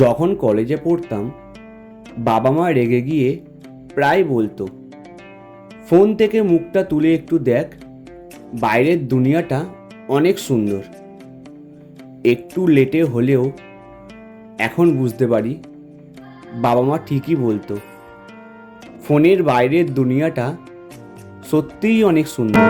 যখন কলেজে পড়তাম বাবা মা রেগে গিয়ে প্রায় বলতো, ফোন থেকে মুখটা তুলে একটু দেখ, বাইরের দুনিয়াটা অনেক সুন্দর। একটু লেটে হলেও এখন বুঝতে পারি বাবা মা ঠিকই বলতো, ফোনের বাইরের দুনিয়াটা সত্যিই অনেক সুন্দর।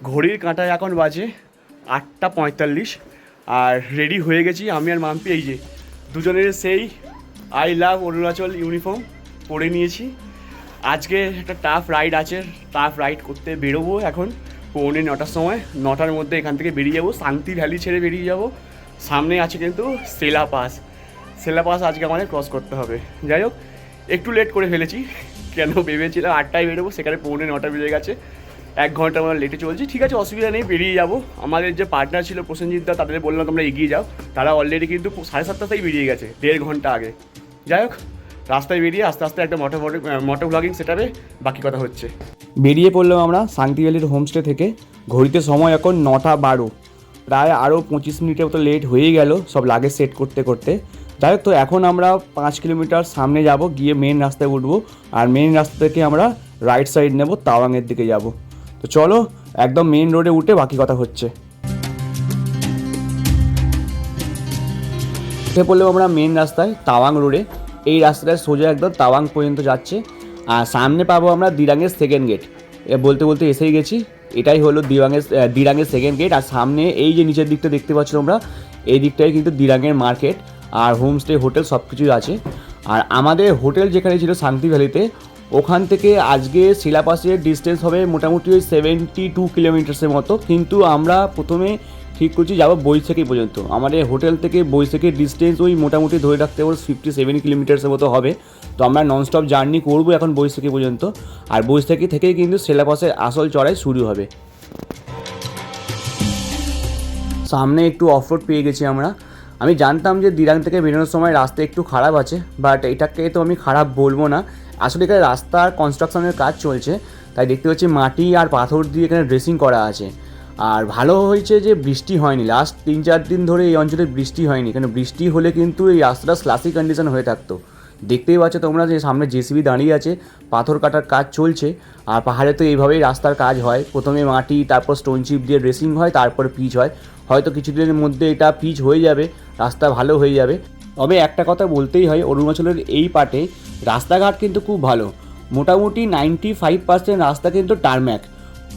ঘড়ির কাঁটায় এখন বাজে 8:45 আর রেডি হয়ে গেছি আমি আর মাম্পি। এই যে দুজনের সেই আই লাভ অরুণাচল ইউনিফর্ম পরে নিয়েছি। আজকে একটা টাফ রাইড আছে, টাফ রাইড করতে বেরোবো এখন 9:45 সময়। 9টার মধ্যে এখান থেকে বেরিয়ে যাবো, শান্তি ভ্যালি ছেড়ে বেরিয়ে যাব। সামনে আছে কিন্তু সেলা পাস। সেলা পাস আজকে আমাদের ক্রস করতে হবে। যাই হোক, একটু লেট করে ফেলেছি, কেন ভেবেছিলাম 8টায় বেরোবো, সেখানে 9:45 বেজে গেছে। 1 ঘন্টা আমরা লেটে চলছি। ঠিক আছে, অসুবিধা নেই, বেরিয়ে যাবো। আমাদের যে পার্টনার ছিল প্রসেনজিৎ দা, তাদের বললাম তোমরা এগিয়ে যাও। তারা অলরেডি কিন্তু 7:30তেই বেরিয়ে গেছে, 1.5 ঘন্টা আগে। যাই হোক, রাস্তায় বেরিয়ে আস্তে আস্তে একটা মোটো ব্লগিং সেটাবে বাকি কথা হচ্ছে। বেরিয়ে পড়লাম আমরা শান্তি ভ্যালির হোমস্টে থেকে। ঘড়িতে সময় এখন 9:12, প্রায় আরও 25 মিনিটের মতো লেট হয়ে গেল সব লাগেজ সেট করতে করতে। যাই হোক, তো এখন আমরা 5 কিলোমিটার সামনে যাব, গিয়ে মেন রাস্তায় উঠবো। আর মেন রাস্তা থেকে আমরা রাইট সাইড নেব, তাওয়াংয়ের দিকে যাব। তো চলো একদম মেন রোডে উঠে বাকি কথা হচ্ছে। উঠে পড়লেও আমরা মেন রাস্তায় তাওয়াং রোডে। এই রাস্তাটা সোজা একদম তাওয়াং পর্যন্ত যাচ্ছে। আর সামনে পাবো আমরা দিরাংয়ের সেকেন্ড গেট। বলতে বলতে এসেই গেছি, এটাই হলো দিরাংয়ের সেকেন্ড গেট। আর সামনে এই যে নিচের দিকটা দেখতে পাচ্ছ তোমরা, এই দিকটাই কিন্তু দিরাংয়ের মার্কেট আর হোমস্টে হোটেল সব কিছুই আছে। আর আমাদের হোটেল যেখানে ছিল শান্তি ভ্যালিতে, ওখান থেকে আজকে শিলাপাসের ডিস্টেন্স হবে মোটামুটি ওই 72 কিলোমিটার্সের মতো। কিন্তু আমরা প্রথমে ঠিক করছি যাবো বৈশাখী পর্যন্ত। আমাদের হোটেল থেকে বৈশাখীর ডিস্টেন্স ওই মোটামুটি ধরে রাখতে পারো 57 কিলোমিটার্সের মতো হবে। তো আমরা ননস্টপ জার্নি করবো এখন বৈশাখী পর্যন্ত। আর বৈশাখী থেকেই কিন্তু শিলাপাসের আসল চড়াই শুরু হবে। সামনে একটু অফরোড পেয়ে গেছি আমরা। আমি জানতাম যে দিরাং থেকে বেরোনোর সময় রাস্তা একটু খারাপ আছে, বাট এটাকে তো আমি খারাপ বলবো না। আসলে এখানে রাস্তার কনস্ট্রাকশনের কাজ চলছে, তাই দেখতে পাচ্ছি মাটি আর পাথর দিয়ে এখানে ড্রেসিং করা আছে। আর ভালো হয়েছে যে বৃষ্টি হয়নি, লাস্ট 3-4 দিন ধরে এই অঞ্চলে বৃষ্টি হয়নি। কেন বৃষ্টি হলে কিন্তু এই রাস্তাটা স্লাসি কন্ডিশন হয়ে থাকতো। দেখতেই পাচ্ছ তোমরা যে সামনে জেসিবি দাঁড়িয়ে আছে, পাথর কাটার কাজ চলছে। আর পাহাড়ে তো এইভাবেই রাস্তার কাজ হয়, প্রথমে মাটি, তারপর স্টোন চিপ দিয়ে ড্রেসিং হয়, তারপর পিচ হয়। হয়তো কিছুদিনের মধ্যে এটা পিচ হয়ে যাবে, রাস্তা ভালো হয়ে যাবে। তবে একটা কথা বলতেই হয়, অরুণাচলের এই পার্টে রাস্তাঘাট কিন্তু খুব ভালো। মোটামুটি 95% রাস্তা কিন্তু টারম্যাক।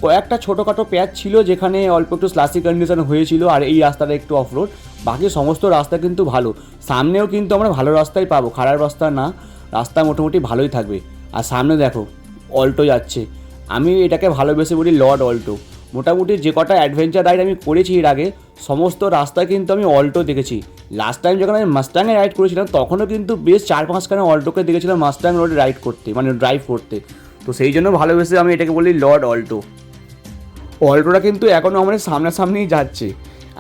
কয়েকটা ছোটোখাটো প্যাচ ছিল যেখানে অল্প একটু স্লাসি কন্ডিশন হয়েছিল, আর এই রাস্তাটা একটু অফরোড। বাকি সমস্ত রাস্তা কিন্তু ভালো। সামনেও কিন্তু আমরা ভালো রাস্তাই পাবো, খারাপ রাস্তা না। রাস্তা মোটামুটি ভালোই থাকবে। আর সামনে দেখো অল্টো যাচ্ছে, আমি এটাকে ভালোবেসে বলি লর্ড অল্টো। মোটামুটি যে কটা অ্যাডভেঞ্চার রাইড আমি করেছি এর আগে, সমস্ত রাস্তায় কিন্তু আমি অল্টো দেখেছি। লাস্ট টাইম যখন আমি মাস্টাংয়ে রাইড করেছিলাম, তখনও কিন্তু বেশ 4-5খানা অল্টোকে দেখেছিলাম মাস্টাং রোডে রাইড করতে, মানে ড্রাইভ করতে। তো সেই জন্য ভালোবেসে আমি এটাকে বলি লর্ড অল্টো। অল্টোটা কিন্তু এখনও আমাদের সামনাসামনিই যাচ্ছে।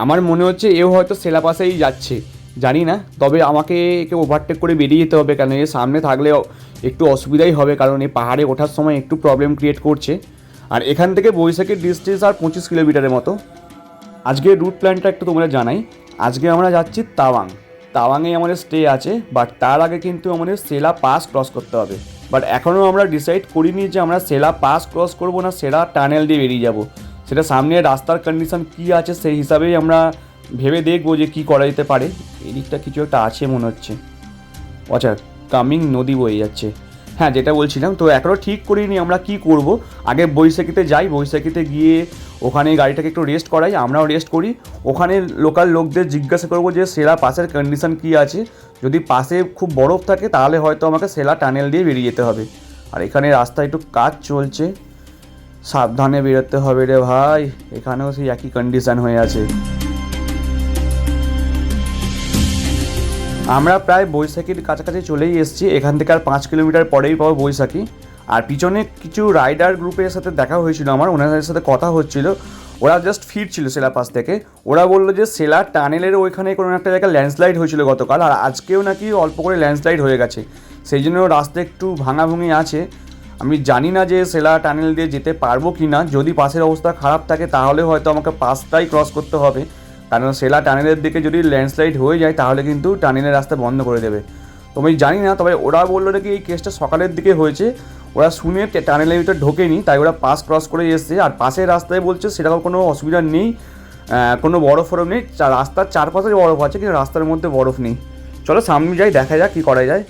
আমার মনে হচ্ছে এও হয়তো সেলাপাসেই যাচ্ছে, জানি না। তবে আমাকে একে ওভারটেক করে বেরিয়ে যেতে হবে, কেন এর সামনে থাকলে একটু অসুবিধাই হবে, কারণ এই পাহাড়ে ওঠার সময় একটু প্রবলেম ক্রিয়েট করছে। আর এখান থেকে বৈশাখীর ডিস্টেন্স আর 25 কিলোমিটারের মতো। আজকে রুট প্ল্যানটা একটু তোমরা জানাই। আজকে আমরা যাচ্ছি তাওয়াং। তাওয়াংয়ে আমাদের স্টে আছে, বাট তার আগে কিন্তু আমাদের সেলা পাস ক্রস করতে হবে। বাট এখনও আমরা ডিসাইড করিনি যে আমরা সেলা পাস ক্রস করবো না সেলা টানেল দিয়ে বেরিয়ে যাব। সেটা সামনে রাস্তার কন্ডিশন কী আছে সেই হিসাবেই আমরা ভেবে দেখবো যে কী করা যেতে পারে। এদিকটা কিছু একটা আছে মনে হচ্ছে। আচ্ছা, কামিং নদী বয়ে যাচ্ছে। হ্যাঁ, যেটা বলছিলাম, তো এখনও ঠিক করিনি আমরা কি করব। আগে বৈশাখীতে যাই, বৈশাখীতে গিয়ে ওখানে গাড়িটাকে একটু রেস্ট করাই, আমরাও রেস্ট করি। ওখানে লোকাল লোকদের জিজ্ঞাসা করবো যে সেলা পাসের কন্ডিশন কী আছে। যদি পাশে খুব বরফ থাকে তাহলে হয়তো আমাকে সেলা টানেল দিয়ে বেরিয়ে যেতে হবে। আর এখানে রাস্তায় একটু কাজ চলছে, সাবধানে বেরোতে হবে রে ভাই। এখানেও সেই একই কন্ডিশন হয়ে আছে। আমরা প্রায় বৈশাখীর কাছাকাছি চলেই এসেছি। এখান থেকে আর 5 কিলোমিটার পরেই পাবো বৈশাখী। আর পিছনে কিছু রাইডার গ্রুপের সাথে দেখা হয়েছিল আমার, ওনাদের সাথে কথা হচ্ছিল। ওরা জাস্ট ফিরছিল সেলা পাস থেকে। ওরা বললো যে সেলা টানেলের ওইখানে কোনো একটা জায়গায় ল্যান্ডস্লাইড হয়েছিল গতকাল, আর আজকেও নাকি অল্প করে ল্যান্ডস্লাইড হয়ে গেছে, সেই জন্য রাস্তা একটু ভাঙাভুঙি আছে। আমি জানি না যে সেলা টানেল দিয়ে যেতে পারবো কি না। যদি পাসের অবস্থা খারাপ থাকে তাহলে হয়তো আমাকে পাসটাই ক্রস করতে হবে, কারণ সেলা টানেলের দিকে যদি ল্যান্ডস্লাইড হয়ে যায় তাহলে কিন্তু টানেলের রাস্তা বন্ধ করে দেবে। তো আমি জানি না, তবে ওরা বললো নাকি এই কেসটা সকালের দিকে হয়েছে, ওরা শুনে টানেলের ভিতরে ঢোকেনি, তাই ওরা পাস ক্রস করে এসছে। আর পাশের রাস্তায় বলছে সেরকম কোনো অসুবিধা নেই, কোনো বরফ ফরফ নেই, রাস্তার চারপাশে বরফ আছে কিন্তু রাস্তার মধ্যে বরফ নেই। চলো সামনে যাই, দেখা যাক কী করা যায়,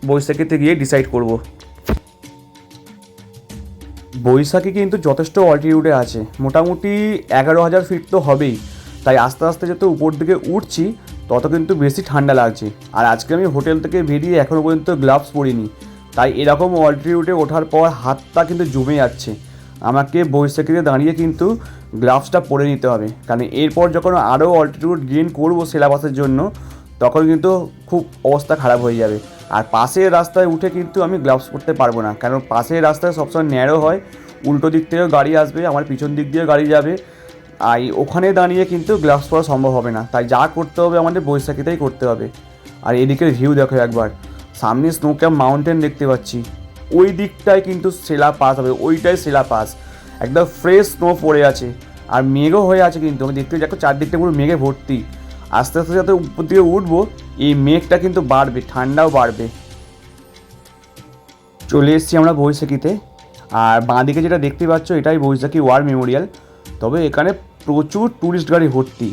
বৈশাখীতে গিয়ে ডিসাইড করব। বৈশাখী কিন্তু যথেষ্ট অল্টিটিউডে আছে, মোটামুটি 11,000 ফিট তো হবেই, তাই আস্তে আস্তে যত উপর দিকে উঠছি তত কিন্তু বেশি ঠান্ডা লাগছে। আর আজকে আমি হোটেল থেকে বেরিয়ে এখনও পর্যন্ত গ্লাভস পরিনি, তাই এরকম অল্টিটিউডে ওঠার পর হাতটা কিন্তু জমে যাচ্ছে। আমাকে বৈশাখীতে দাঁড়িয়ে কিন্তু গ্লাভসটা পরে নিতে হবে, কারণ এরপর যখন আরও অল্টিটিউড গেইন করবো সিলেবাসের জন্য তখন কিন্তু খুব অবস্থা খারাপ হয়ে যাবে। আর পাশের রাস্তায় উঠে কিন্তু আমি গ্লাভস পরতে পারবো না, কারণ পাশের রাস্তায় সবসময় ন্যারো হয়, উল্টো দিক থেকেও গাড়ি আসবে, আমার পিছন দিক দিয়েও গাড়ি যাবে, আর ওখানে দাঁড়িয়ে কিন্তু গ্লাভস পরা সম্ভব হবে না। তাই যা করতে হবে আমাদের বৈশাখীতেই করতে হবে। আর এদিকের ভিউ দেখো একবার, সামনে স্নো ক্যাপ মাউন্টেন দেখতে পাচ্ছি, ওই দিকটায় কিন্তু সেলা পাস হবে, ওইটাই সেলা পাস, একদম ফ্রেশ স্নো পড়ে আছে আর মেঘও হয়ে আছে। কিন্তু আমি দেখতে দেখো চারদিকটা পুরো মেঘে ভর্তি, আস্তে আস্তে যাতে উপর দিকে উঠবো এই মেঘটা কিন্তু বাড়বে, ঠান্ডাও বাড়বে। চলে এসেছি আমরা বৈশাখীতে, আর বাঁদিকে যেটা দেখতে পাচ্ছ এটাই বৈশাখী ওয়ার মেমোরিয়াল। তবে এখানে প্রচুর ট্যুরিস্ট গাড়ি ভর্তি,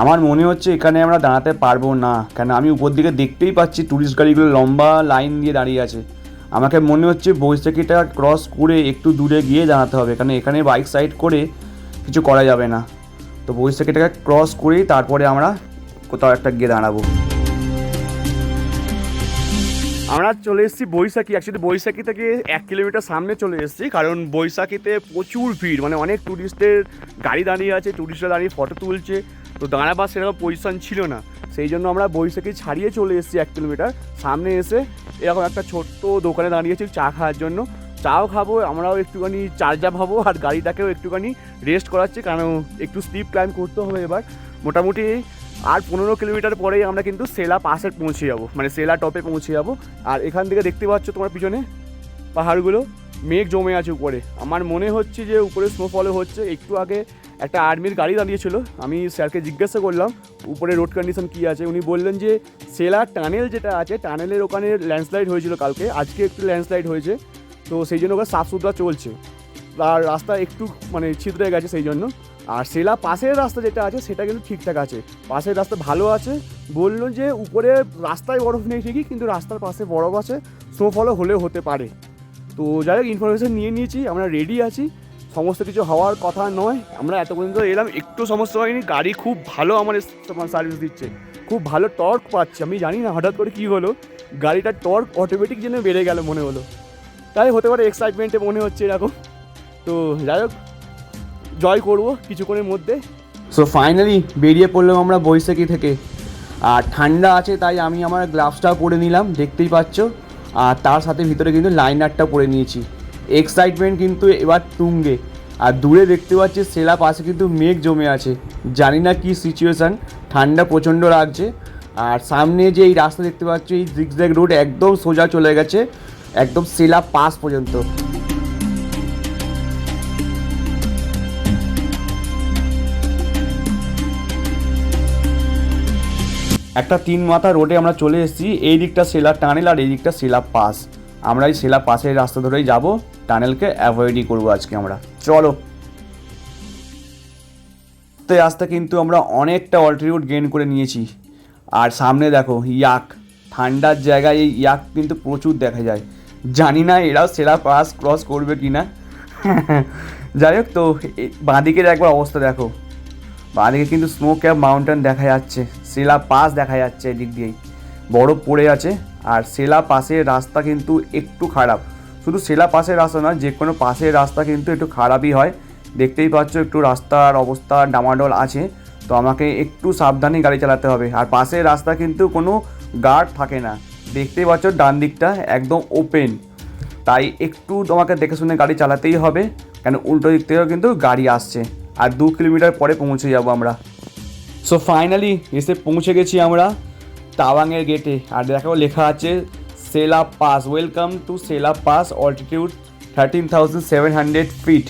আমার মনে হচ্ছে এখানে আমরা দাঁড়াতে পারবো না, কেন আমি উপর দিকে দেখতেই পাচ্ছি ট্যুরিস্ট গাড়িগুলো লম্বা লাইন দিয়ে দাঁড়িয়ে আছে। আমাকে মনে হচ্ছে বৈশাখীটা ক্রস করে একটু দূরে গিয়ে দাঁড়াতে হবে, কারণ এখানে বাইক সাইড করে কিছু করা যাবে না। তো বৈশাখীটাকে ক্রস করেই তারপরে আমরা কোথাও একটা গিয়ে দাঁড়াবো। আমরা চলে এসেছি বৈশাখী, অ্যাকচুয়ালি বৈশাখী থেকে 1 কিলোমিটার সামনে চলে এসেছি, কারণ বৈশাখীতে প্রচুর ভিড়, মানে অনেক ট্যুরিস্টের গাড়ি দাঁড়িয়ে আছে, ট্যুরিস্টরা দাঁড়িয়ে ফটো তুলছে, তো দাঁড়াবার সেরকম পজিশন ছিল না, সেই জন্য আমরা বৈশাখী ছাড়িয়ে চলে এসেছি 1 কিলোমিটার সামনে। এসে এরকম একটা ছোট্ট দোকানে দাঁড়িয়েছি চা খাওয়ার জন্য, চাও খাবো, আমরাও একটুখানি চার্জা ভাবো, আর গাড়িটাকেও একটুখানি রেস্ট করাচ্ছি, কারণ একটু স্টিপ ক্লাইম্ব করতে হবে এবার। মোটামুটি আর 15 কিলোমিটার পরেই আমরা কিন্তু সেলা পাসে পৌঁছে যাবো, মানে সেলা টপে পৌঁছে যাবো। আর এখান থেকে দেখতে পাচ্ছ তোমার পিছনে পাহাড়গুলো, মেঘ জমে আছে উপরে, আমার মনে হচ্ছে যে উপরে স্নোফলও হচ্ছে। একটু আগে একটা আর্মির গাড়ি দাঁড়িয়েছিল, আমি স্যারকে জিজ্ঞাসা করলাম উপরে রোড কন্ডিশন কী আছে, উনি বললেন যে সেলা টানেল যেটা আছে, টানেলের ওখানে ল্যান্ডস্লাইড হয়েছিল কালকে, আজকে একটু ল্যান্ডস্লাইড হয়েছে, তো সেই জন্য ওখানে সাফ সুতরা চলছে, আর রাস্তা একটু মানে ছিদ্রে গেছে সেই জন্য। আর সেলা পাশের রাস্তা যেটা আছে সেটা কিন্তু ঠিকঠাক আছে, পাশের রাস্তা ভালো আছে। বললো যে উপরে রাস্তায় বরফ নেই ঠিকই, কিন্তু রাস্তার পাশে বরফ আছে, স্নোফলও হলেও হতে পারে। তো যাই হোক ইনফরমেশান নিয়ে নিয়েছি, আমরা রেডি আছি, সমস্ত কিছু হওয়ার কথা নয়। আমরা এত পর্যন্ত এলাম, একটু সমস্যা হয়নি, গাড়ি খুব ভালো আমাদের সার্ভিস দিচ্ছে, খুব ভালো টর্ক পাচ্ছি। আমি জানি না হঠাৎ করে কী হলো, গাড়িটার টর্ক অটোমেটিক যেন বেড়ে গেল মনে হলো, তাই হতে পারে এক্সাইটমেন্টে মনে হচ্ছে এরকম। তো যাই হোক জয় করবো কিছুক্ষণের মধ্যে। সো ফাইনালি বেরিয়ে পড়লাম আমরা বৈশাখী থেকে, আর ঠান্ডা আছে তাই আমি আমার গ্লাভসটাও পরে নিলাম, দেখতেই পাচ্ছ, আর তার সাথে ভিতরে কিন্তু লাইনারটাও পরে নিয়েছি। এক্সাইটমেন্ট কিন্তু এবার তুঙ্গে। আর দূরে দেখতে পাচ্ছি সেলা পাশে কিন্তু মেঘ জমে আছে, জানি না কী সিচুয়েশান, ঠান্ডা প্রচণ্ড লাগছে। আর সামনে যে এই রাস্তা দেখতে পাচ্ছ, এই জিগজ্যাগ রোড একদম সোজা চলে গেছে একদম সেলা পাস পর্যন্ত। একটা 3 মাথা রোডে আমরা চলে এসেছি, এই দিকটা সেলা টানেল আর এই দিকটা সেলা পাস। আমরা এই সেলা পাসের রাস্তা ধরেই যাব, টানেলকে অ্যাভয়েডই করবো আজকে আমরা। চলো আস্তে আস্তে কিন্তু আমরা অনেকটা অল্টিটিউড গেইন করে নিয়েছি। আর সামনে দেখো ইয়াক, ঠান্ডার জায়গায় এই ইয়াক কিন্তু প্রচুর দেখা যায়, জানি না এরাও সেলা পাস ক্রস করবে কি না। যাই হোক, তো বাঁদিকের একবার অবস্থা দেখো, বাঁদিকে কিন্তু স্নো ক্যাপ মাউন্টেন দেখা যাচ্ছে, সেলা পাস দেখা যাচ্ছে, এদিক দিয়েই বরফ পড়ে আছে। আর সেলা পাসের রাস্তা কিন্তু একটু খারাপ, শুধু সেলা পাসের রাস্তা না, যে কোনো পাশের রাস্তা কিন্তু একটু খারাপই হয়, দেখতেই পাচ্ছ একটু রাস্তার অবস্থা ডামাডোল আছে, তো আমাকে একটু সাবধানে গাড়ি চালাতে হবে। আর পাশের রাস্তা কিন্তু কোনো গার্ড থাকে না, দেখতেই পাচ্ছ ডান দিকটা একদম ওপেন, তাই একটু তোমাকে দেখে শুনে গাড়ি চালাতেই হবে, কেন উল্টো দিক থেকেও কিন্তু গাড়ি আসছে। আর 2 কিলোমিটার পরে পৌঁছে যাব আমরা। সো ফাইনালি এসে পৌঁছে গেছি আমরা তাওয়াংয়ের গেটে। আর দেখো লেখা আছে Sela pass, welcome to Sela pass, altitude 13,700 feet.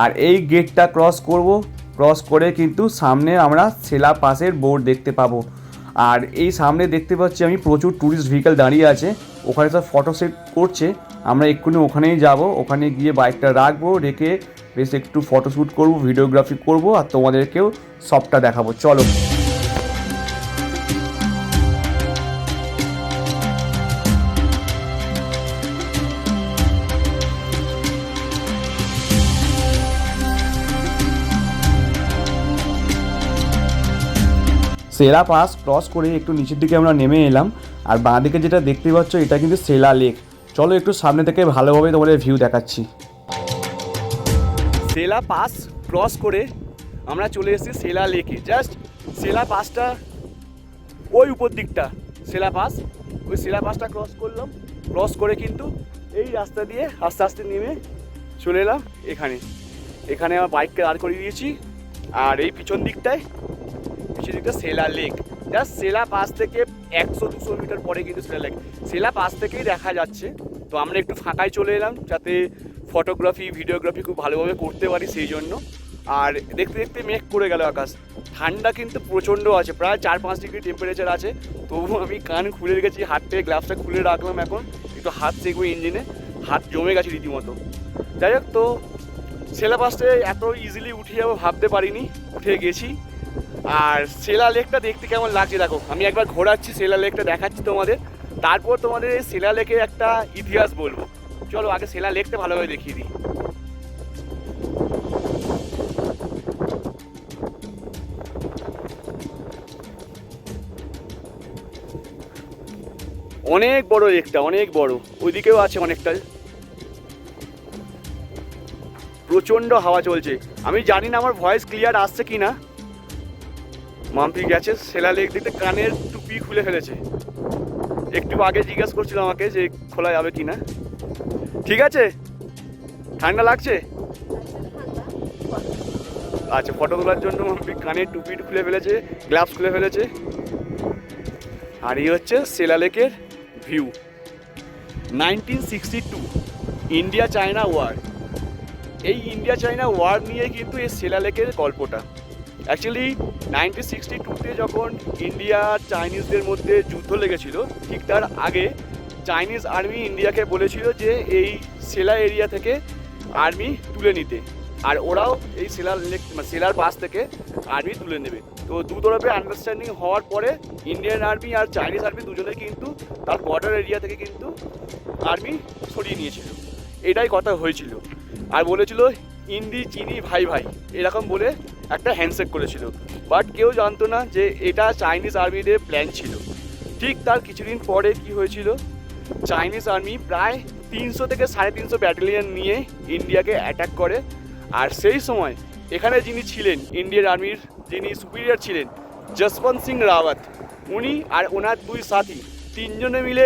আর এই গেটটা ক্রস করে কিন্তু সামনে আমরা সেলা পাসের বোর্ড দেখতে পাবো। আর এই সামনে দেখতে পাচ্ছি আমি প্রচুর ট্যুরিস্ট ভেহিকেল দাঁড়িয়ে আছে, ওখানে সব ফটো সেট করছে। আমরা এক্ষুনি ওখানেই যাব, ওখানে গিয়ে বাইকটা রাখবো, রেখে বেশ একটু ফটোশ্যুট করবো, ভিডিওগ্রাফি করবো, আর তোমাদেরকেও সবটা দেখাবো। চলো। সেলা পাস ক্রস করে একটু নিচের দিকে আমরা নেমে এলাম। আর বাঁ দিকে যেটা দেখতে পাচ্ছ এটা কিন্তু সেলা লেক। চলো একটু সামনে থেকে ভালোভাবে তোমাদের ভিউ দেখাচ্ছি। সেলা পাস ক্রস করে আমরা চলে এসেছি সেলা লেকে। জাস্ট সেলা পাসটা ওই উপর দিকটা সেলা পাস, ওই সেলা পাসটা ক্রস করলাম। ক্রস করে কিন্তু এই রাস্তা দিয়ে আস্তে আস্তে নেমে চলে এলাম এখানে আমার বাইককে দাঁড় করিয়ে দিয়েছি। আর এই পিছন দিকটায় সেলা লেক। জাস্ট সেলা পাস থেকে 100-200 মিটার পরে কিন্তু সেলা লেক, সেলা পাস থেকেই দেখা যাচ্ছে। তো আমরা একটু ফাঁকায় চলে এলাম যাতে ফটোগ্রাফি ভিডিওগ্রাফি খুব ভালোভাবে করতে পারি সেই জন্য। আর দেখতে দেখতে মেঘ করে গেল আকাশ। ঠান্ডা কিন্তু প্রচণ্ড আছে, প্রায় 4-5 ডিগ্রি টেম্পারেচার আছে। তবুও আমি কান খুলে রেখেছি, হাত থেকে গ্লাভসটা খুলে রাখলাম। এখন একটু হাত সেঁকবো, ইঞ্জিনে হাত জমে গেছে রীতিমতো। যাই হোক, তো সেলা পাসে এত ইজিলি উঠে যাবো ভাবতে পারিনি, উঠে গেছি। আর সেলা লেকটা দেখতে কেমন লাগছে দেখো, আমি একবার ঘোরাচ্ছি, সেলা লেকটা দেখাচ্ছি তোমাদের, তারপর তোমাদের এই সেলা লেকের একটা ইতিহাস বলবো। চলো আগে সেলা লেকটা ভালোভাবে দেখিয়ে দিই। অনেক বড় লেকটা, অনেক বড়। ওইদিকেও আছে অনেকটা। প্রচণ্ড হাওয়া চলছে। আমি জানি না আমার ভয়েস ক্লিয়ার আসছে কি না। মাম্পি গেছে সেলা লেক দেখতে, কানের টুপি খুলে ফেলেছে। একটু আগে জিজ্ঞাসা করছিল আমাকে যে খোলা যাবে কি না। ঠিক আছে, ঠান্ডা লাগছে? আচ্ছা, ফটো তোলার জন্য মাম্পি কানের টুপি খুলে ফেলেছে, গ্লাভস খুলে ফেলেছে। আর এই হচ্ছে সেলা লেকের ভিউ। 1962 India China war. এই ইন্ডিয়া চায়না ওয়ার নিয়ে কিন্তু এই সেলা লেকের গল্পটা। অ্যাকচুয়ালি 1962-তে যখন ইন্ডিয়া চাইনিজদের মধ্যে যুদ্ধ লেগেছিল, ঠিক তার আগে চাইনিজ আর্মি ইন্ডিয়াকে বলেছিল যে এই সেলা এরিয়া থেকে আর্মি তুলে নিতে, আর ওরাও এই সেলার পাশ থেকে আর্মি তুলে নেবে। তো দু তরফে আন্ডারস্ট্যান্ডিং হওয়ার পরে ইন্ডিয়ান আর্মি আর চাইনিজ আর্মি দুজনে কিন্তু তার বর্ডার এরিয়া থেকে কিন্তু আর্মি সরিয়ে নিয়েছিল। এটাই কথা হয়েছিল। আর বলেছিল ইন্ডি চিনি ভাই ভাই, এরকম বলে একটা হ্যান্ডশেক করেছিল। বাট কেউ জানতো না যে এটা চাইনিজ আর্মিদের প্ল্যান ছিল। ঠিক তার কিছুদিন পরে কি হয়েছিল, চাইনিজ আর্মি প্রায় 300 থেকে 350 ব্যাটালিয়ন নিয়ে ইন্ডিয়াকে অ্যাটাক করে। আর সেই সময় এখানে যিনি ছিলেন ইন্ডিয়ান আর্মির, যিনি সুপিরিয়র ছিলেন, যশবন্ত সিং রাওয়াত, উনি আর ওনার 2 সাথী 3 জনে মিলে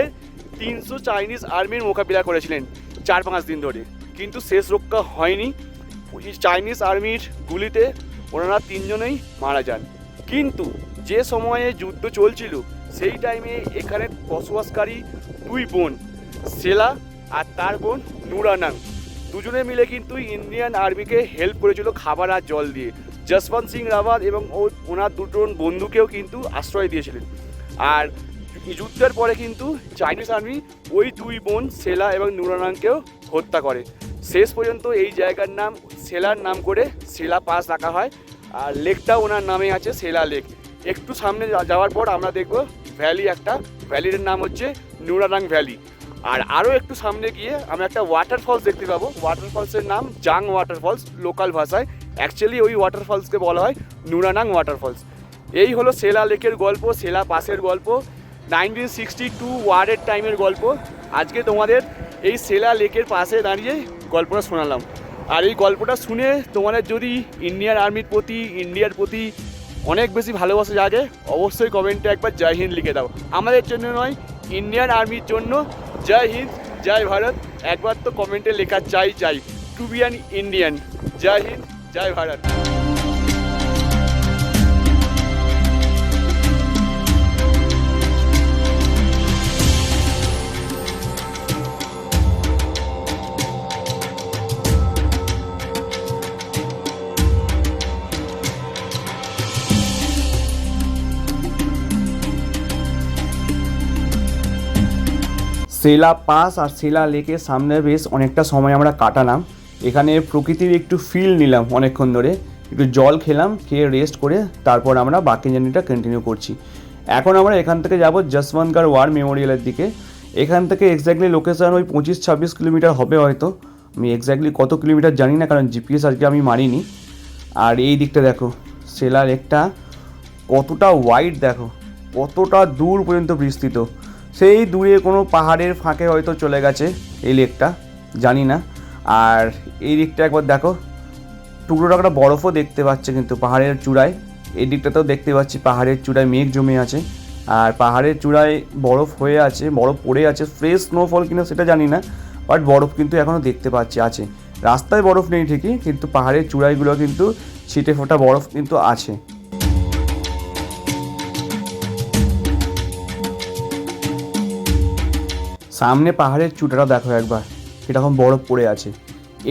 300 চাইনিজ আর্মির মোকাবিলা করেছিলেন 4-5 দিন ধরে। কিন্তু শেষ রক্ষা হয়নি। চাইনিজ আর্মির গুলিতে ওনারা 3 জনেই মারা যান। কিন্তু যে সময়ে যুদ্ধ চলছিল সেই টাইমে এখানে বসবাসকারী 2 বোন, সেলা আর তার বোন নুরানাং, দুজনে মিলে কিন্তু ইন্ডিয়ান আর্মিকে হেল্প করেছিল খাবার আর জল দিয়ে। যশবন্ত সিং রাওয়াত এবং ওনার 2 জন বন্ধুকেও কিন্তু আশ্রয় দিয়েছিলেন। আর যুদ্ধের পরে কিন্তু চাইনিজ আর্মি ওই 2 বোন সেলা এবং নুরানাংকেও হত্যা করে। শেষ পর্যন্ত এই জায়গার নাম সেলার নাম করে সেলা পাস রাখা হয়। আর লেকটা ওনার নামে আছে, সেলা লেক। একটু সামনে যাওয়ার পর আমরা দেখব ভ্যালি, একটা ভ্যালির নাম হচ্ছে নুরানাং ভ্যালি। আর আরও একটু সামনে গিয়ে আমরা একটা ওয়াটারফলস দেখতে পাবো। ওয়াটারফলসের নাম জাং ওয়াটারফলস লোকাল ভাষায়। অ্যাকচুয়ালি ওই ওয়াটারফলসকে বলা হয় নুরানাং ওয়াটারফলস। এই হলো সেলা লেকের গল্প, সেলা পাসের গল্প, 1962 ওয়ারের টাইমের গল্প। আজকে তোমাদের এই সেলা লেকের পাশে দাঁড়িয়ে গল্পটা শোনালাম। আর এই গল্পটা শুনে তোমাদের যদি ইন্ডিয়ান আর্মির প্রতি, ইন্ডিয়ার প্রতি অনেক বেশি ভালোবাসা জাগে, অবশ্যই কমেন্টে একবার জয় হিন্দ লিখে দাও। আমাদের জন্য নয়, ইন্ডিয়ান আর্মির জন্য জয় হিন্দ, জয় ভারত একবার তো কমেন্টে লেখা চাই। To be an Indian. জয় হিন্দ, জয় ভারত। সেলা পাস আর সেলা লেকের সামনে বেশ অনেকটা সময় আমরা কাটালাম। এখানে প্রকৃতির একটু ফিল নিলাম, অনেকক্ষণ ধরে একটু জল খেলাম, খেয়ে রেস্ট করে তারপর আমরা বাকি জার্নিটা কন্টিনিউ করছি। এখন আমরা এখান থেকে যাব যশবন্তগড় ওয়ার মেমোরিয়ালের দিকে। এখান থেকে এক্স্যাক্টলি লোকেশান ওই 25-26 কিলোমিটার হবে হয়তো, আমি এক্স্যাক্টলি কত কিলোমিটার জানি না, কারণ জিপিএস আজকে আমি মারিনি। আর এই দিকটা দেখো, সেলা লেকটা কতটা ওয়াইড, দেখো কতটা দূর পর্যন্ত বিস্তৃত। সেই দূরে কোনো পাহাড়ের ফাঁকে হয়তো চলে গেছে এই লেকটা, জানি না। আর এই দিকটা একবার দেখো, টুকরো টাকরা বরফও দেখতে পাচ্ছে কিন্তু পাহাড়ের চূড়ায়। এই দিকটাতেও দেখতে পাচ্ছি পাহাড়ের চূড়ায় মেঘ জমে আছে, আর পাহাড়ের চূড়ায় বরফ হয়ে আছে, বরফ পড়ে আছে। ফ্রেশ স্নোফল কিনা সেটা জানি না, বাট বরফ কিন্তু এখনও দেখতে পাচ্ছি আছে। রাস্তায় বরফ নেই ঠিকই, কিন্তু পাহাড়ের চূড়াইগুলো কিন্তু ছিটে ফোটা বরফ কিন্তু আছে। সামনে পাহাড়ের চূড়াটা দেখো একবার, কীরকম বরফ পড়ে আছে।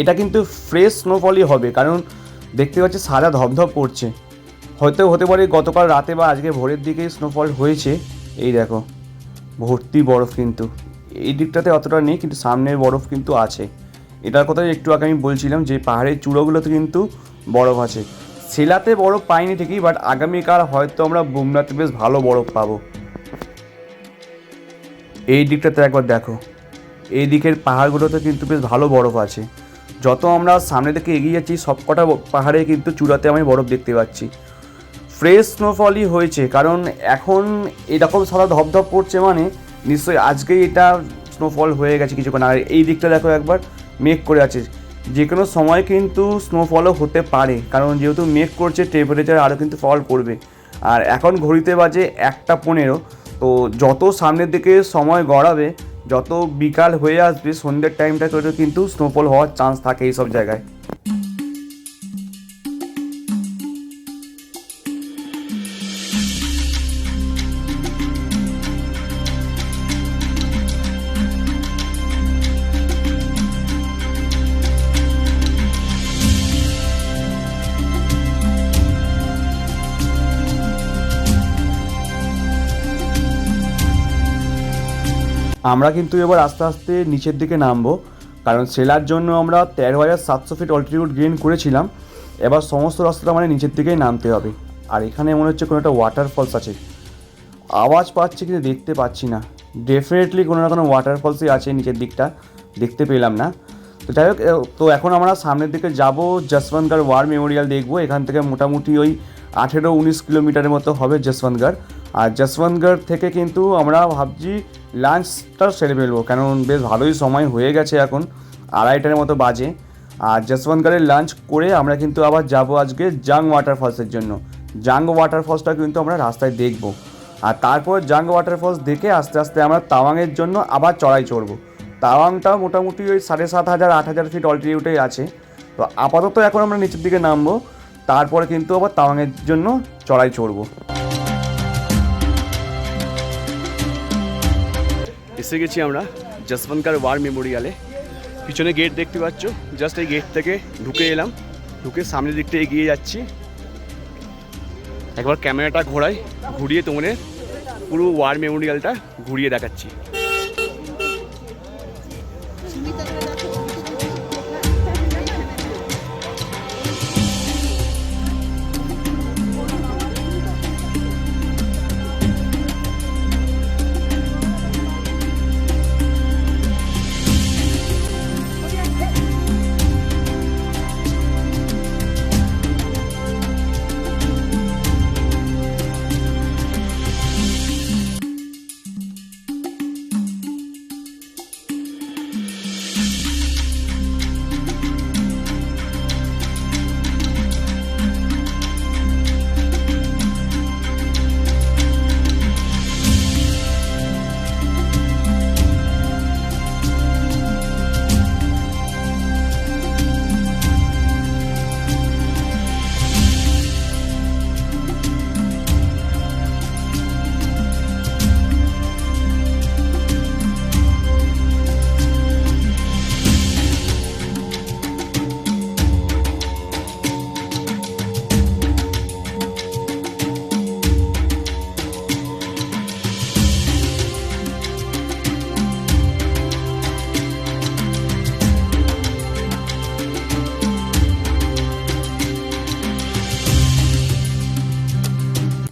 এটা কিন্তু ফ্রেশ স্নোফলই হবে, কারণ দেখতে পাচ্ছি সাদা ধপধপ পড়ছে। হয়তো হতে পারে গতকাল রাতে বা আজকে ভোরের দিকেই স্নোফল হয়েছে। এই দেখো ভর্তি বরফ, কিন্তু এই দিকটাতে অতটা নেই, কিন্তু সামনের বরফ কিন্তু আছে। এটার কথা একটু আগে আমি বলছিলাম যে পাহাড়ের চূড়োগুলোতে কিন্তু বরফ আছে। সেলাতে বরফ পাইনি ঠিকই, বাট আগামীকাল হয়তো আমরা বুমরাতে বেশ ভালো বরফ পাবো। এই দিকটাতে একবার দেখো, এই দিকের পাহাড়গুলোতে কিন্তু বেশ ভালো বরফ আছে। যত আমরা সামনে দিকে এগিয়ে যাচ্ছি সবকটা পাহাড়ে কিন্তু চূড়াতে আমি বরফ দেখতে পাচ্ছি। ফ্রেশ স্নোফলই হয়েছে, কারণ এখন এরকম সাদা ধপধপ পড়ছে মানে নিশ্চয়ই আজকেই এটা স্নোফল হয়ে গেছে কিছুক্ষণ। আর এই দিকটা দেখো একবার, মেঘ করে আছে, যে কোনো সময় কিন্তু স্নোফলও হতে পারে, কারণ যেহেতু মেঘ করছে টেম্পারেচার আরও কিন্তু ফল করবে। আর এখন ঘড়িতে বাজে 1:15। তো যত সামনের দিকে সময় গড়াবে, যত বিকাল হয়ে আসবে সন্ধ্যের টাইমটা করে কিন্তু স্নোফল হওয়ার চান্স থাকে এইসব জায়গায়। আমরা কিন্তু এবার আস্তে আস্তে নিচের দিকে নামবো, কারণ সেলার জন্য আমরা 13,700 ফিট অল্টিটিউড গেইন করেছিলাম। এবার সমস্ত রাস্তাটা মানে নিচের দিকেই নামতে হবে। আর এখানে মনে হচ্ছে কোনো একটা ওয়াটারফলস আছে, আওয়াজ পাচ্ছি কিন্তু দেখতে পাচ্ছি না। ডেফিনেটলি কোনো না কোনো ওয়াটারফলসই আছে নিচের দিকটা, দেখতে পেলাম না। তো যাই হোক, তো এখন আমরা সামনের দিকে যাব, যশবন্তগড় ওয়ার মেমোরিয়াল দেখবো। এখান থেকে মোটামুটি ওই 18-19 কিলোমিটারের মতো হবে যশবন্তগড়। আর যশবন্তগড় থেকে কিন্তু আমরা ভাবছি লাঞ্চটা সেরে ফেলবো, কারণ বেশ ভালোই সময় হয়ে গেছে, এখন 2:30টার মতো বাজে। আর যশবন্তগড়ের লাঞ্চ করে আমরা কিন্তু আবার যাব আজকে জাং ওয়াটারফলসের জন্য। জাং ওয়াটারফলসটা কিন্তু আমরা রাস্তায় দেখব, আর তারপর জাং ওয়াটারফলস দেখে আস্তে আস্তে আমরা তাওয়াংয়ের জন্য আবার চড়াই চড়বো। তাওয়াংটা মোটামুটি ওই 7,500-8,000 ফিট অল্টিটিউডেই আছে। তো আপাতত এখন আমরা নিচের দিকে নামবো, তারপরে কিন্তু আবার তাওয়াংয়ের জন্য চড়াই চড়বো। এসে গেছি আমরা যশবন্তগড় ওয়ার মেমোরিয়ালে। পিছনে গেট দেখতে পাচ্ছ, জাস্ট এই গেট থেকে ঢুকে এলাম, ঢুকে সামনের দিকটা এগিয়ে যাচ্ছি। একবার ক্যামেরাটা ঘুরিয়ে তোমাদের পুরো ওয়ার মেমোরিয়ালটা ঘুরিয়ে দেখাচ্ছি।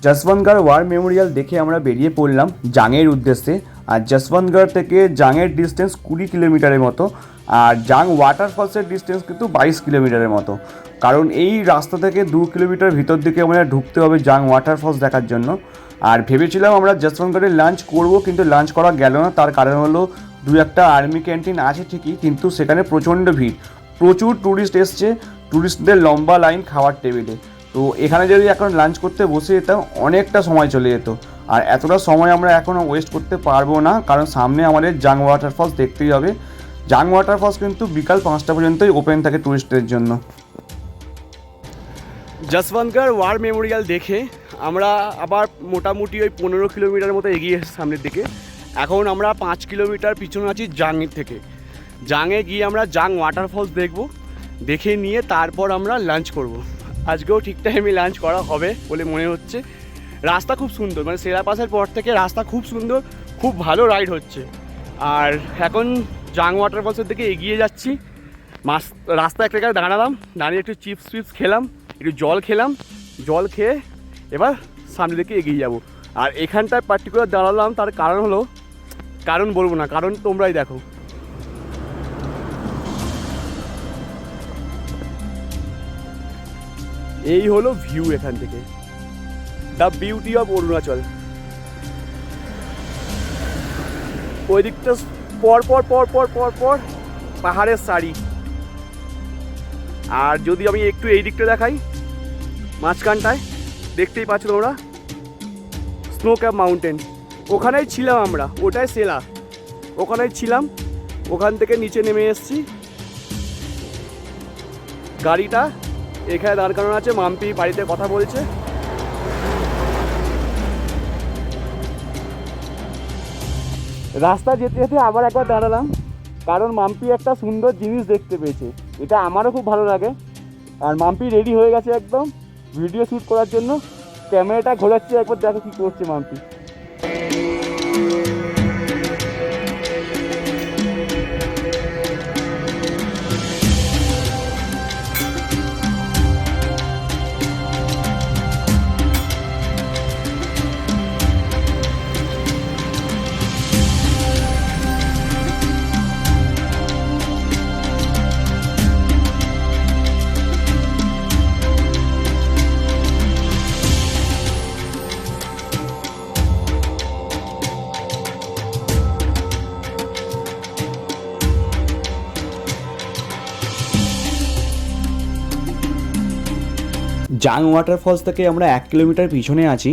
যশবন্তগড় ওয়ার মেমোরিয়াল দেখে আমরা বেরিয়ে পড়লাম জাংয়ের উদ্দেশ্যে। আর যশবন্তগড় থেকে জাংয়ের ডিস্টেন্স 20 কিলোমিটারের মতো, আর জাং ওয়াটারফলসের ডিস্টেন্স কিন্তু 22 কিলোমিটারের মতো। কারণ এই রাস্তা থেকে 2 কিলোমিটার ভিতর দিকে আমরা ঢুকতে হবে জাং ওয়াটারফলস দেখার জন্য। আর ভেবেছিলাম আমরা যশবন্তগড়ে লাঞ্চ করব, কিন্তু লাঞ্চ করা গেল না। তার কারণ হলো 2-1টা আর্মি ক্যান্টিন আছে ঠিকই, কিন্তু সেখানে প্রচণ্ড ভিড়, প্রচুর ট্যুরিস্ট এসছে, ট্যুরিস্টদের লম্বা লাইন খাওয়ার টেবিলে। তো এখানে যদি এখন লাঞ্চ করতে বসে যেতাম অনেকটা সময় চলে যেত, আর এতটা সময় আমরা এখনও ওয়েস্ট করতে পারবো না, কারণ সামনে আমাদের জাং ওয়াটারফলস দেখতেই হবে। জাং ওয়াটারফলস কিন্তু বিকাল 5টা পর্যন্তই ওপেন থাকে ট্যুরিস্টদের জন্য। যশবন্তগড় ওয়ার মেমোরিয়াল দেখে আমরা আবার মোটামুটি ওই 15 কিলোমিটার মতো এগিয়ে এসেছি সামনের দিকে। এখন আমরা 5 কিলোমিটার পিছনে আছি জাংয়ের থেকে। জাংয়ে গিয়ে আমরা জাং ওয়াটারফলস দেখে নিয়ে তারপর আমরা লাঞ্চ করব। আজকেও ঠিক টাইমে লাঞ্চ করা হবে বলে মনে হচ্ছে। রাস্তা খুব সুন্দর, মানে সেরা পাসের পর থেকে রাস্তা খুব সুন্দর, খুব ভালো রাইড হচ্ছে। আর এখন জাং ওয়াটারফলসের দিকে এগিয়ে যাচ্ছি। রাস্তা একটা জায়গায় দাঁড়ালাম, দাঁড়িয়ে একটু চিপস খেলাম, একটু জল খেয়ে এবার সামনের দিকে এগিয়ে যাব। আর এখানটায় পার্টিকুলার দাঁড়ালাম, তার কারণ বলবো না, কারণ তোমরাই দেখো। এই হলো ভিউ এখান থেকে, দ্য বিউটি অফ অরুণাচল। ওই দিকটা পর পাহাড়ের সারি। আর যদি আমি একটু এই দিকটা দেখাই, মাঝখানটায় দেখতেই পাচ্ছ তোমরা স্নো ক্যাপ মাউন্টেন। ওখানেই ছিলাম আমরা, ওটাই সেলা, ওখানেই ছিলাম। ওখান থেকে নিচে নেমে এসেছি। গাড়িটা এখানে দাঁড় করানো আছে, মাম্পি বাড়িতে কথা বলছে। রাস্তা যেতে যেতে আবার একবার দাঁড়ালাম, কারণ মাম্পি একটা সুন্দর জিনিস দেখতে পেয়েছে। এটা আমারও খুব ভালো লাগে। আর মাম্পি রেডি হয়ে গেছে একদম ভিডিও শ্যুট করার জন্য। ক্যামেরাটা ঘোরাচ্ছে, একবার দেখো কী করছে মাম্পি। জাং ওয়াটারফলস থেকে আমরা 1 কিলোমিটার পিছনে আছি।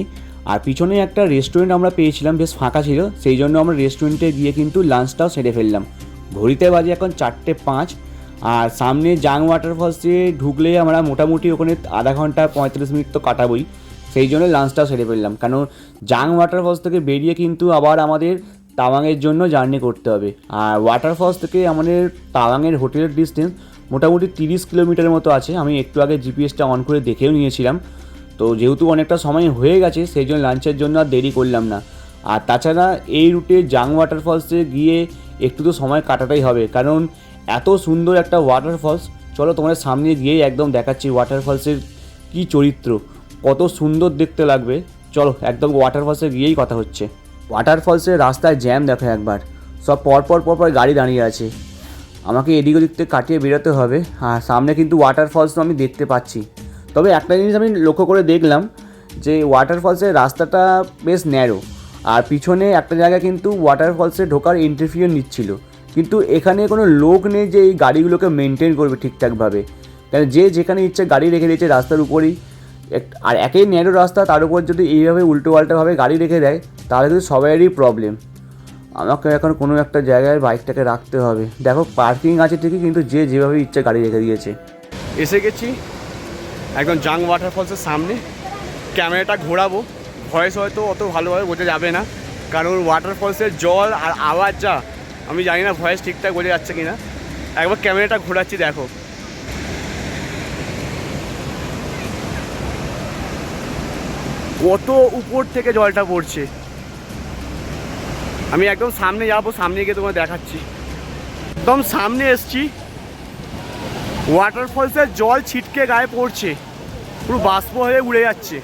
আর পিছনে একটা রেস্টুরেন্ট আমরা পেয়েছিলাম, বেশ ফাঁকা ছিল, সেই জন্য আমরা রেস্টুরেন্টে গিয়ে কিন্তু লাঞ্চটাও সেরে ফেললাম। ঘড়িতে বাজে এখন 4:05। আর সামনে জাং ওয়াটারফলসে ঢুকলে আমরা মোটামুটি ওখানে আধা ঘন্টা 45 মিনিট তো কাটাবোই, সেই জন্য লাঞ্চটাও সেরে ফেললাম। কারণ জাং ওয়াটারফলস থেকে বেরিয়ে কিন্তু আবার আমাদের তাওয়াংয়ের জন্য জার্নি করতে হবে। আর ওয়াটারফলস থেকে আমাদের তাওয়াংয়ের হোটেলের ডিস্টেন্স মোটামুটি 30 কিলোমিটারের মতো আছে। আমি একটু আগে জিপিএসটা অন করে দেখেও নিয়েছিলাম। তো যেহেতু অনেকটা সময় হয়ে গেছে, সেই জন্য লাঞ্চের জন্য আর দেরি করলাম না। আর তাছাড়া এই রুটে জাং ওয়াটারফলসে গিয়ে একটু তো সময় কাটাতেই হবে, কারণ এত সুন্দর একটা ওয়াটারফলস। চলো তোমাদের সামনে গিয়েই একদম দেখাচ্ছি ওয়াটারফলসের কী চরিত্র, কত সুন্দর দেখতে লাগবে। চলো একদম ওয়াটারফলসে গিয়েই কথা হচ্ছে। ওয়াটারফলসের রাস্তায় জ্যাম দেখো একবার, সব পরপর গাড়ি দাঁড়িয়ে আছে। আমাকে এদিক ওদিক থেকে কাটিয়ে বেরোতে হবে। আর সামনে কিন্তু ওয়াটারফলস তো আমি দেখতে পাচ্ছি। তবে একটা জিনিস আমি লক্ষ্য করে দেখলাম যে ওয়াটারফলসের রাস্তাটা বেশ ন্যারো, আর পিছনে একটা জায়গায় কিন্তু ওয়াটারফলসে ঢোকার এন্ট্রি ফিও নিচ্ছিল। কিন্তু এখানে কোনো লোক নেই যে এই গাড়িগুলোকে মেনটেন করবে ঠিকঠাকভাবে, কারণ যে যেখানে ইচ্ছে গাড়ি রেখে দিয়েছে রাস্তার উপরেই। আর একেই ন্যারো রাস্তা, তার উপর যদি এইভাবে উল্টো পাল্টাভাবে গাড়ি রেখে দেয় তাহলে কিন্তু সবাইয়েরই প্রবলেম। আমাকে এখন কোনো একটা জায়গায় বাইকটাকে রাখতে হবে। দেখো পার্কিং আছে ঠিকই, কিন্তু যে যেভাবে ইচ্ছে গাড়ি রেখে দিয়েছে। এসে গেছি একদম জাং ওয়াটারফলসের সামনে। ক্যামেরাটা ঘোরাবো, ভয়েস হয়তো অত ভালোভাবে বোঝা যাবে না, কারণ ওয়াটারফলসের জল আর আওয়াজ যা, আমি জানি না ভয়েস ঠিকঠাক বোঝা যাচ্ছে কি না। একবার ক্যামেরাটা ঘোরাচ্ছি, দেখো কত উপর থেকে জলটা পড়ছে। আমি একদম সামনে যাবো, সামনে গিয়ে তোমায় দেখাচ্ছি। একদম সামনে এসছি, ওয়াটারফলসের জল ছিটকে গায়ে পড়ছে, পুরো বাষ্প হয়ে উড়ে যাচ্ছে।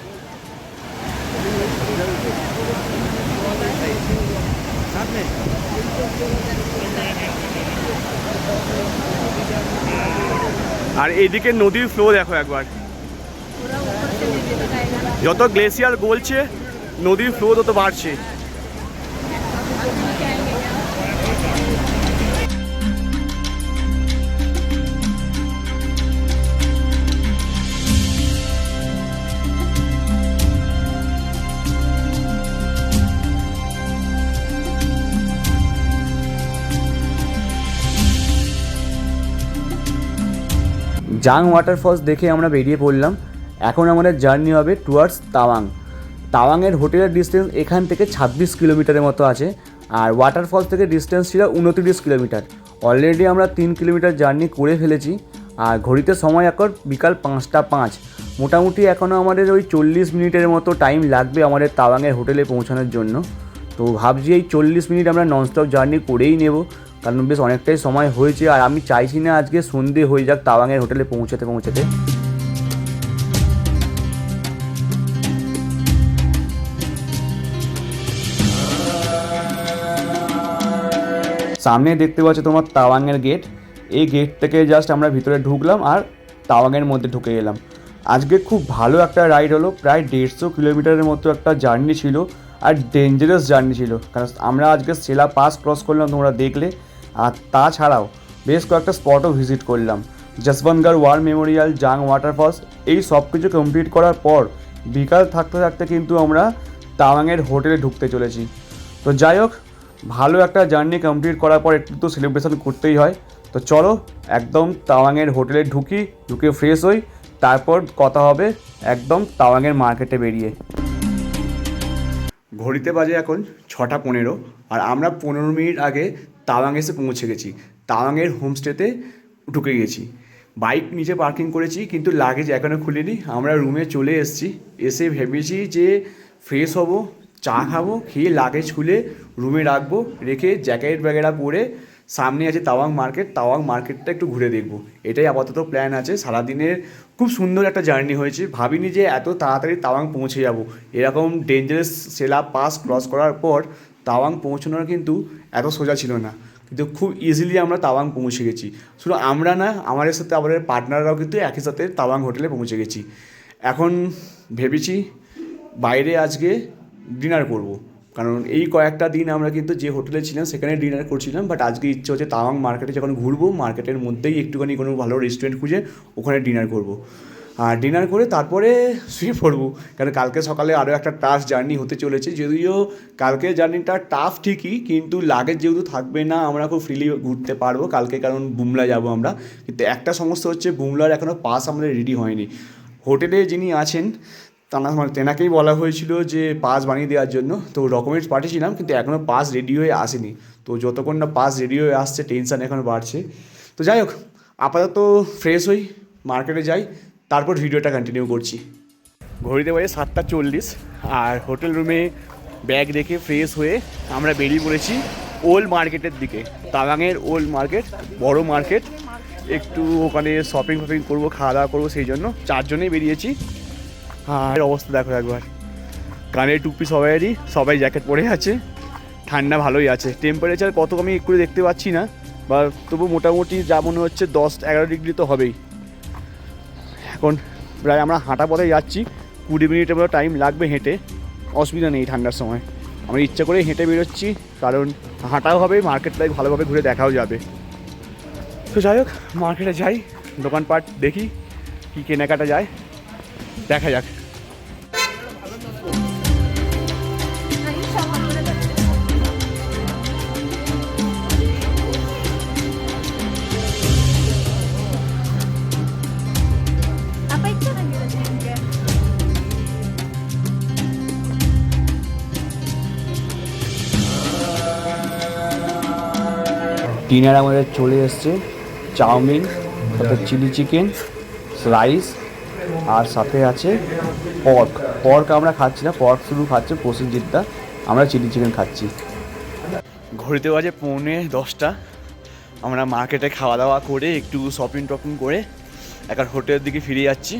আর এইদিকে নদীর ফ্লো দেখো একবার, যত গ্লেসিয়ার গলছে নদীর ফ্লো তত বাড়ছে। জাং ওয়াটারফলস দেখে আমরা বেরিয়ে পড়লাম। এখন আমাদের জার্নি হবে টুয়ার্ডস তাওয়াং। তাওয়াংয়ের হোটেলের ডিস্টেন্স এখান থেকে 26 কিলোমিটারের মতো আছে, আর ওয়াটারফলস থেকে ডিস্টেন্স ছিল 29 কিলোমিটার। অলরেডি আমরা 3 কিলোমিটার জার্নি করে ফেলেছি, আর ঘড়িতে সময় এখন বিকাল 5টা 5। মোটামুটি এখনও আমাদের ওই 40 মিনিটের মতো টাইম লাগবে আমাদের তাওয়াংয়ের হোটেলে পৌঁছানোর জন্য। তো ভাবছি এই 40 মিনিট আমরা ননস্টপ জার্নি করেই নেব, কারণ বেশ অনেকটাই সময় হয়েছে, আর আমি চাইছি না আজকে সন্ধে হয়ে যাক তাওয়াংয়ের হোটেলে পৌঁছাতে। সামনে দেখতে পাচ্ছ তোমার তাওয়াংয়ের গেট। এই গেট থেকে জাস্ট আমরা ভিতরে ঢুকলাম আর তাওয়াংয়ের মধ্যে ঢুকে এলাম। আজকে খুব ভালো একটা রাইড হলো, প্রায় 150 কিলোমিটারের মতো একটা জার্নি ছিল, আর ডেঞ্জারাস জার্নি ছিল, কারণ আমরা আজকে সেলা পাস ক্রস করলাম, তোমরা দেখলে। আর তাছাড়াও বেশ কয়েকটা স্পটও ভিজিট করলাম, যশবন্তগড় ওয়ার মেমোরিয়াল, জাং ওয়াটারফলস। এই সব কিছু কমপ্লিট করার পর বিকাল থাকতে থাকতে কিন্তু আমরা তাওয়াংয়ের হোটেলে ঢুকতে চলেছি। তো যাই হোক, ভালো একটা জার্নি কমপ্লিট করার পর একটু তো সেলিব্রেশন করতেই হয়। তো চলো একদম তাওয়াংয়ের হোটেলে ঢুকে ফ্রেশ হই, তারপর কথা হবে একদম তাওয়াংয়ের মার্কেটে বেরিয়ে। ঘড়িতে বাজে এখন 6টা 15, আর আমরা 15 মিনিট আগে তাওয়াং এসে পৌঁছে গেছি। তাওয়াংয়ের হোমস্টেতে ঢুকে গেছি, বাইক নিচে পার্কিং করেছি, কিন্তু লাগেজ এখনও খুলিনি। আমরা রুমে চলে এসে ভেবেছি যে ফ্রেশ হব, চা খাবো, খেয়ে লাগেজ খুলে রুমে রাখবো, রেখে জ্যাকেট ব্যাগেরা পরে সামনে আছে তাওয়াং মার্কেটটা একটু ঘুরে দেখবো। এটাই আপাতত প্ল্যান আছে। সারাদিনের খুব সুন্দর একটা জার্নি হয়েছে, ভাবিনি যে এত তাড়াতাড়ি তাওয়াং পৌঁছে যাব। এরকম ডেঞ্জারাস সেলা পাস ক্রস করার পর তাওয়াং পৌঁছানোর কিন্তু এত সোজা ছিল না, কিন্তু খুব ইজিলি আমরা তাওয়াং পৌঁছে গেছি। শুধু আমরা না, আমাদের সাথে আমাদের পার্টনাররাও কিন্তু একই সাথে তাওয়াং হোটেলে পৌঁছে গেছি। এখন ভেবেছি বাইরে আজকে ডিনার করব, কারণ এই কয়েকটা দিন আমরা কিন্তু যে হোটেলে ছিলাম সেখানে ডিনার করছিলাম, বাট আজকে ইচ্ছে হচ্ছে তাওয়াং মার্কেটে যখন ঘুরবো, মার্কেটের মধ্যেই একটুখানি কোনো ভালো রেস্টুরেন্ট খুঁজে ওখানে ডিনার করব। আর ডিনার করে তারপরে শুয়ে পড়বো, কারণ কালকে সকালে আরও একটা টাফ জার্নি হতে চলেছে। যদিও কালকে জার্নিটা টাফ ঠিকই, কিন্তু লাগেজ যেহেতু থাকবে না, আমরা খুব ফ্রিলি ঘুরতে পারবো কালকে, কারণ বুমলা যাব আমরা। কিন্তু একটা সমস্যা হচ্ছে, বুমলার এখনও পাস আমাদের রেডি হয়নি। হোটেলে যিনি আছেন তেনাকেই বলা হয়েছিল যে পাস বানিয়ে দেওয়ার জন্য, তো ডকুমেন্টস পাঠিয়েছিলাম, কিন্তু এখনও পাস রেডি হয়ে আসেনি। তো যতক্ষণ না পাস রেডি হয়ে আসছে, টেনশান এখনও বাড়ছে। তো যাই হোক, আপাতত ফ্রেশ হই, মার্কেটে যাই, তারপর ভিডিওটা কন্টিনিউ করছি। ঘড়িতে বাজে 7টা 40, আর হোটেল রুমে ব্যাগ রেখে ফ্রেশ হয়ে আমরা বেরিয়ে পড়েছি ওল্ড মার্কেটের দিকে। তাওয়াংয়ের ওল্ড মার্কেট, বড় মার্কেট, একটু ওখানে শপিং করবো, খাওয়া দাওয়া করবো, সেই জন্য 4 জনেই বেরিয়েছি। আর অবস্থা দেখো একবার, কানের টুপি সবাই জ্যাকেট পরে আছে, ঠান্ডা ভালোই আছে। টেম্পারেচার কত আমি একটু দেখতে পাচ্ছি না, বা তবু মোটামুটি যা মনে হচ্ছে 10-11 ডিগ্রি তো হবেই। এখন প্রায় আমরা হাঁটা পথে যাচ্ছি, 20 মিনিটের মতো টাইম লাগবে হেঁটে, অসুবিধা নেই ঠান্ডার সময়। আমরা ইচ্ছা করে হেঁটে বেরোচ্ছি, কারণ হাঁটাও হবে, মার্কেটটাই ভালোভাবে ঘুরে দেখাও যাবে। তো যাই হোক, মার্কেটে যাই, দোকানপাট দেখি কী কেনাকাটা যায়, দেখা যাক। ডিনার আমাদের চলে এসছে, চাউমিন, তারপর চিলি চিকেন, রাইস, আর সাথে আছে পর্ক আমরা খাচ্ছি না, পর্ক শুধু খাচ্ছে প্রসেনজিৎদা, আমরা চিলি চিকেন খাচ্ছি। ঘড়িতে বাজে 9:45, আমরা মার্কেটে খাওয়া দাওয়া করে একটু শপিং করে এখন হোটেলের দিকে ফিরে যাচ্ছি।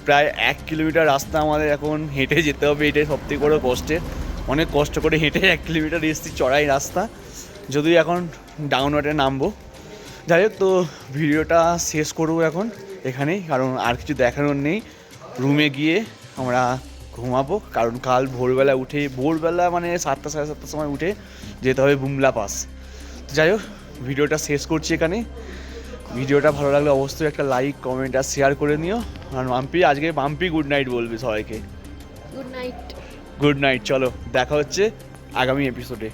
প্রায় 1 কিলোমিটার রাস্তা আমাদের এখন হেঁটে যেতে হবে, এটাই সবথেকে বড় কষ্টের। অনেক কষ্ট করে হেঁটে 1 কিলোমিটার এসেছি, চড়াই রাস্তা, যদিও এখন ডাউনওয়ার্ডে নামবো। যাই হোক, তো ভিডিওটা শেষ করবো এখন এখানেই, কারণ আর কিছু দেখানোর নেই। রুমে গিয়ে আমরা ঘুমাবো, কারণ কাল ভোরবেলা মানে 7টা সাড়ে 7টার সময় উঠে যেতে হবে বুমলা পাস। যাই হোক, ভিডিওটা শেষ করছি এখানে। ভিডিওটা ভালো লাগলে অবশ্যই একটা লাইক, কমেন্ট আর শেয়ার করে নিও। আর মাম্পি গুড নাইট বলবে সবাইকে। Good night. Good night. চলো, দেখা হচ্ছে আগামী এপিসোডে।